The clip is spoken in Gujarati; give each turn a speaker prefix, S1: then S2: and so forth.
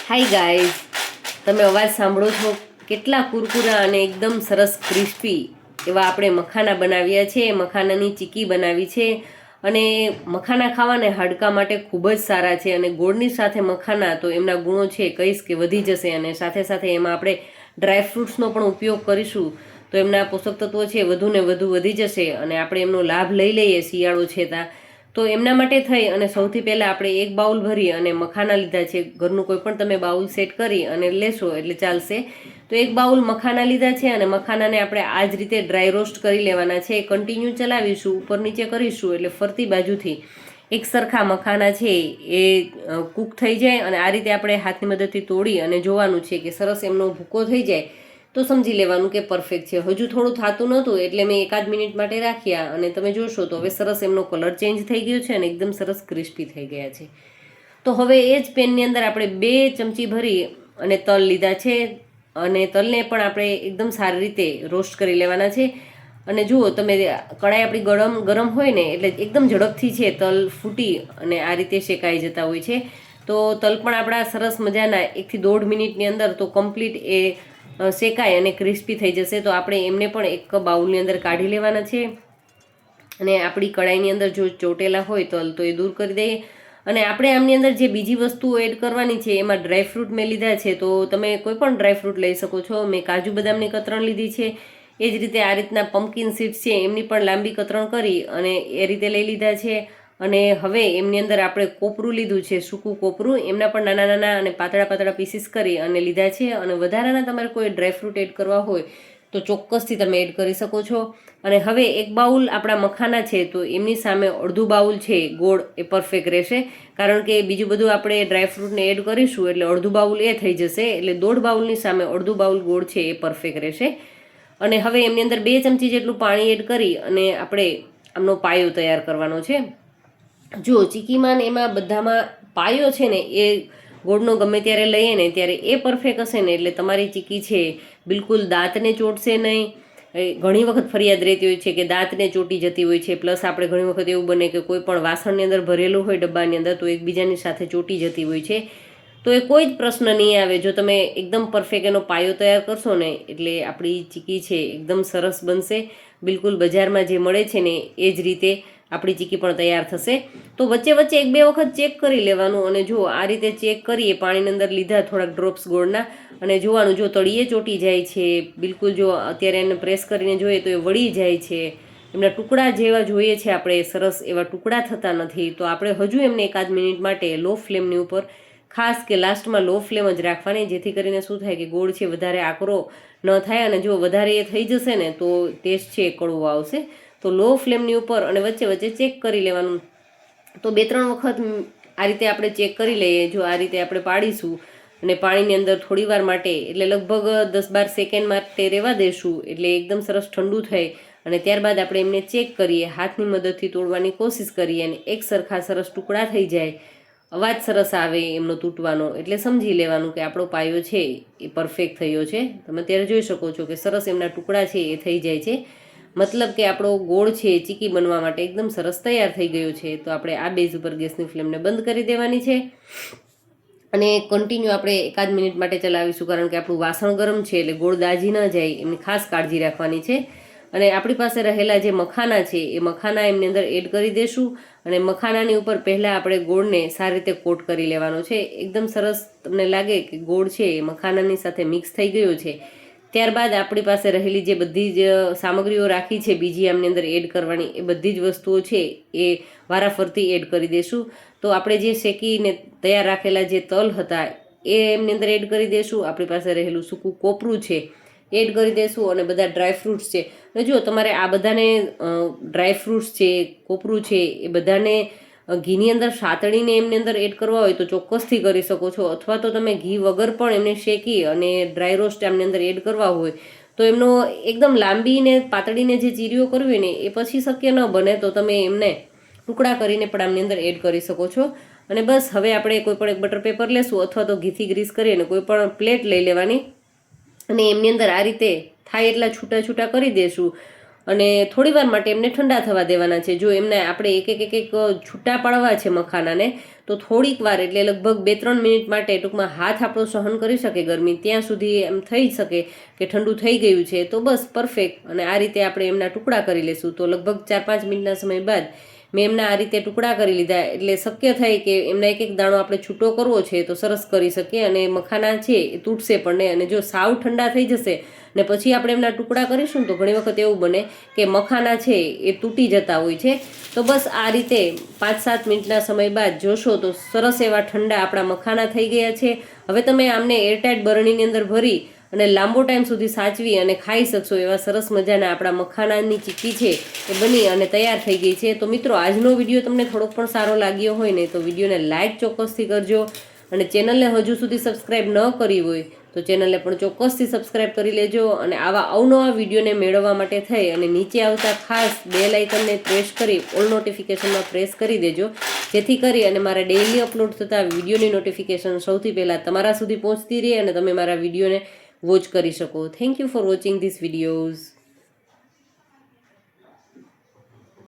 S1: હાય ગાઈઝ, તમે અવાજ સાંભળો છો? કેટલા કુરકુરા અને એકદમ સરસ ક્રિસ્પી એવા આપણે મખાના બનાવ્યા છે. મખાનાની ચીકી બનાવી છે અને મખાના ખાવાને હાડકા માટે ખૂબ જ સારા છે. અને ગોળની સાથે મખાના તો એમના ગુણો છે કહીશ કે વધી જશે. અને સાથે સાથે એમાં આપણે ડ્રાયફ્રૂટ્સનો પણ ઉપયોગ કરીશું તો એમના પોષક તત્વો છે વધુ ને વધુ વધી જશે અને આપણે એમનો લાભ લઈ લઈએ શિયાળો છે ત્યાં. તો એમના માટે થઈ અને સૌથી પહેલાં આપણે એક બાઉલ ભરી અને મખાના લીધા છે. ઘરનું કોઈ પણ તમે બાઉલ સેટ કરી અને લેશો એટલે ચાલશે. તો એક બાઉલ મખાના લીધા છે અને મખાનાને આપણે આ જ રીતે ડ્રાય રોસ્ટ કરી લેવાના છે. કન્ટિન્યુ ચલાવીશું, ઉપર નીચે કરીશું એટલે ફરતી બાજુથી એક સરખા મખાના છે એ કૂક થઈ જાય. અને આ રીતે આપણે હાથની મદદથી તોડી અને જોવાનું છે કે સરસ એમનો ભૂકો થઈ જાય તો સમજી લેવાનું કે પરફેક્ટ છે. હજુ થોડું થતું નહોતું એટલે મેં એકાદ મિનિટ માટે રાખ્યા અને તમે જોશો તો હવે સરસ એમનો કલર ચેન્જ થઈ ગયો છે અને એકદમ સરસ ક્રિસ્પી થઈ ગયા છે. તો હવે એ જ પેનની અંદર આપણે 2 ચમચી ભરી અને તલ લીધા છે અને તલને પણ આપણે એકદમ સારી રીતે રોસ્ટ કરી લેવાના છે. અને જુઓ તમે, કડાઈ આપણી ગરમ હોય ને એટલે એકદમ ઝડપથી છે તલ ફૂટી અને આ રીતે શેકાઈ જતા હોય છે. તો તલ પણ આપણા સરસ મજાના 1 થી 1.5 મિનિટની અંદર તો કમ્પ્લીટ એ શેકાય અને ક્રિસ્પી થઈ જશે. તો આપણે એમને પણ એક બાઉલની અંદર કાઢી લેવાના છે અને આપણી કડાઈની અંદર જો ચોટેલા હોય તલ તો એ દૂર કરી દઈએ. અને આપણે આમની અંદર જે બીજી વસ્તુઓ એડ કરવાની છે એમાં ડ્રાયફ્રૂટ મેં લીધા છે. તો તમે કોઈ પણ ડ્રાયફ્રૂટ લઈ શકો છો. મેં કાજુ બદામની કતરણ લીધી છે. એ જ રીતે આ રીતના પમ્પકિન સીડ્સ છે એમની પણ લાંબી કતરણ કરી અને એ રીતે લઈ લીધા છે. અને હવે એમની અંદર આપણે કોપરું લીધું છે, સૂકું કોપરું. એમના પણ નાના નાના અને પાતળા પાતળા પીસીસ કરી અને લીધા છે. અને વધારાના તમારે કોઈ ડ્રાયફ્રૂટ એડ કરવા હોય તો ચોક્કસથી તમે એડ કરી શકો છો. અને હવે એક બાઉલ આપણા મખાના છે તો એમની સામે અડધું બાઉલ છે ગોળ એ પરફેક્ટ રહેશે. કારણ કે બીજું બધું આપણે ડ્રાયફ્રૂટને એડ કરીશું એટલે અડધું બાઉલ એ થઈ જશે. એટલે 1.5 બાઉલની સામે અડધું બાઉલ ગોળ છે એ પરફેક્ટ રહેશે. અને હવે એમની અંદર 2 ચમચી જેટલું પાણી એડ કરી અને આપણે આમનો પાયો તૈયાર કરવાનો છે. જો ચીકીમાં ને એમાં બધામાં પાયો છે ને એ ગોળનો ગમે ત્યારે લઈએ ને ત્યારે એ પરફેક્ટ હશે ને એટલે તમારી ચીકી છે બિલકુલ દાંતને ચોટશે નહીં. ઘણી વખત ફરિયાદ રહેતી હોય છે કે દાંતને ચોટી જતી હોય છે. પ્લસ આપણે ઘણી વખત એવું બને કે કોઈ પણ વાસણની અંદર ભરેલું હોય ડબ્બાની અંદર તો એકબીજાની સાથે ચોટી જતી હોય છે. તો એ કોઈ જ પ્રશ્ન નહીં આવે જો તમે એકદમ પરફેક્ટ એનો પાયો તૈયાર કરશો ને એટલે આપણી ચીકી છે એકદમ સરસ બનશે. બિલકુલ બજારમાં જે મળે છે ને એ જ રીતે આપણી ચીકી પણ તૈયાર થશે. તો વચ્ચે વચ્ચે 1-2 વખત ચેક કરી લેવાનું. અને જો આ રીતે ચેક કરીએ, પાણીની અંદર લીધા થોડાક ડ્રોપ્સ ગોળના અને જોવાનું જો તળિયે ચોટી જાય છે બિલકુલ, જો અત્યારે એને પ્રેસ કરીને જોઈએ તો એ વળી જાય છે, એમના ટુકડા જેવા જોઈએ છે આપણે સરસ એવા ટુકડા થતા નથી. તો આપણે હજુ એમને એકાદ મિનિટ માટે લો ફ્લેમની ઉપર, ખાસ કે લાસ્ટમાં લો ફ્લેમ જ રાખવાની, જેથી કરીને શું થાય કે ગોળ છે વધારે આકરો ન થાય. અને જો વધારે એ થઈ જશે ને તો ટેસ્ટ છે એ કડવો આવશે. તો લો ફ્લેમની ઉપર અને વચ્ચે વચ્ચે ચેક કરી લેવાનું. તો 2-3 વખત આ રીતે આપણે ચેક કરી લઈએ. જો આ રીતે આપણે પાડીશું અને પાણીની અંદર થોડી વાર માટે એટલે લગભગ 10-12 સેકન્ડ માટે રહેવા દેશું એટલે એકદમ સરસ ઠંડુ થાય. અને ત્યારબાદ આપણે એમને ચેક કરીએ, હાથની મદદથી તોડવાની કોશિશ કરીએ અને એક સરખા સરસ ટુકડા થઈ જાય, અવાજ સરસ આવે એમનો તૂટવાનો, એટલે સમજી લેવાનું કે આપણો પાયો છે એ પરફેક્ટ થયો છે. તમે અત્યારે જોઈ શકો છો કે સરસ એમના ટુકડા છે એ થઈ જાય છે. મતલબ કે આપણો ગોળ છે ચીકી બનવા માટે એકદમ સરસ તૈયાર થઈ ગયો છે. તો આપણે આ બેઝ ઉપર ગેસની ફ્લેમને બંધ કરી દેવાની છે અને કન્ટિન્યુ આપણે એકાદ મિનિટ માટે ચલાવીશું. કારણ કે આપણું વાસણ ગરમ છે એટલે ગોળ દાજી ન જાય એમની ખાસ કાળજી રાખવાની છે. અને આપણી પાસે રહેલા જે મખાના છે એ મખાના એમની અંદર એડ કરી દેશું. અને મખાનાની ઉપર પહેલાં આપણે ગોળને સારી રીતે કોટ કરી લેવાનો છે. એકદમ સરસ તમને લાગે કે ગોળ છે એ મખાનાની સાથે મિક્સ થઈ ગયો છે. ત્યારબાદ આપણી પાસે રહેલી જે બધી જ સામગ્રીઓ રાખી છે બીજી આમની અંદર એડ કરવાની, એ બધી જ વસ્તુઓ છે એ વારાફરતી એડ કરી દઈશું. તો આપણે જે શેકીને તૈયાર રાખેલા જે તલ હતા એ એમની અંદર એડ કરી દઈશું. આપણી પાસે રહેલું સૂકું કોપરું છે એડ કરી દઈશું અને બધા ડ્રાયફ્રૂટ્સ છે. અને જો તમારે આ બધાને ડ્રાયફ્રૂટ્સ છે, કોપરું છે એ બધાને ઘીની અંદર સાતળીને એમની અંદર એડ કરવા હોય તો ચોક્કસથી કરી શકો છો. અથવા તો તમે ઘી વગર પણ એમને શેકી અને ડ્રાય રોસ્ટ એમની અંદર એડ કરવા હોય તો એમનો એકદમ લાંબીને પાતળીને જે ચીરીઓ કરવી ને એ પછી શક્ય ન બને તો તમે એમને ટુકડા કરીને પણ આમની અંદર એડ કરી શકો છો. અને બસ હવે આપણે કોઈ પણ એક બટર પેપર લેશું અથવા તો ઘીથી ગ્રીસ કરી અને કોઈ પણ પ્લેટ લઈ લેવાની અને એમની અંદર આ રીતે થાય એટલા છૂટા છૂટા કરી દઈશું અને થોડીવાર માટે એમને ઠંડા થવા દેવાના છે. જો એમને આપણે એક છૂટા પાડવા છે મખાનાને તો થોડીક વાર એટલે લગભગ 2-3 મિનિટ માટે ટૂંકમાં હાથ આપણો સહન કરી શકે ગરમી ત્યાં સુધી એમ થઈ શકે કે ઠંડુ થઈ ગયું છે તો બસ પરફેક્ટ. અને આ રીતે આપણે એમના ટુકડા કરી લેશું. તો લગભગ 4-5 મિનિટના સમય બાદ મેં એમના આ રીતે ટુકડા કરી લીધા, એટલે શક્ય થાય કે એમના એક દાણો આપણે છૂટો કરવો છે તો સરસ કરી શકીએ અને મખાના છે એ તૂટશે પણ નહીં. અને જો સાવ ઠંડા થઈ જશે ને પછી આપણે એમના ટુકડા કરીશું તો ઘણી વખત એવું બને કે મખાના છે એ તૂટી જતા હોય છે. તો બસ આ રીતે 5-7 મિનિટના સમય બાદ જોશો તો સરસ એવા ઠંડા આપણા મખાના થઈ ગયા છે. હવે તમે આમને એરટાઇટ બરણીની અંદર ભરી અને લાંબો ટાઈમ સુધી સાચવી અને ખાઈ શકશો એવા સરસ મજાના આપણા મખાનાની ચીક્કી છે એ બની અને તૈયાર થઈ ગઈ છે. તો મિત્રો, આજનો વિડીયો તમને થોડોક પણ સારો લાગ્યો હોય ને તો વિડીયોને લાઇક ચોક્કસથી કરજો અને ચેનલને હજુ સુધી સબસ્ક્રાઈબ ન કરી હોય તો ચેનલને પણ ચોક્કસથી સબસ્ક્રાઈબ કરી લેજો. અને આવા અવનવા વિડીયોને મેળવવા માટે થઈ અને નીચે આવતા ખાસ બેલ આઇકનને પ્રેસ કરી ઓલ નોટિફિકેશનમાં પ્રેસ કરી દેજો, જેથી કરી અને મારા ડેઇલી અપલોડ થતા વિડીયોની નોટિફિકેશન સૌથી પહેલાં તમારા સુધી પહોંચતી રહે અને તમે મારા વિડીયોને વોચ કરી શકો. Thank you for watching this videos.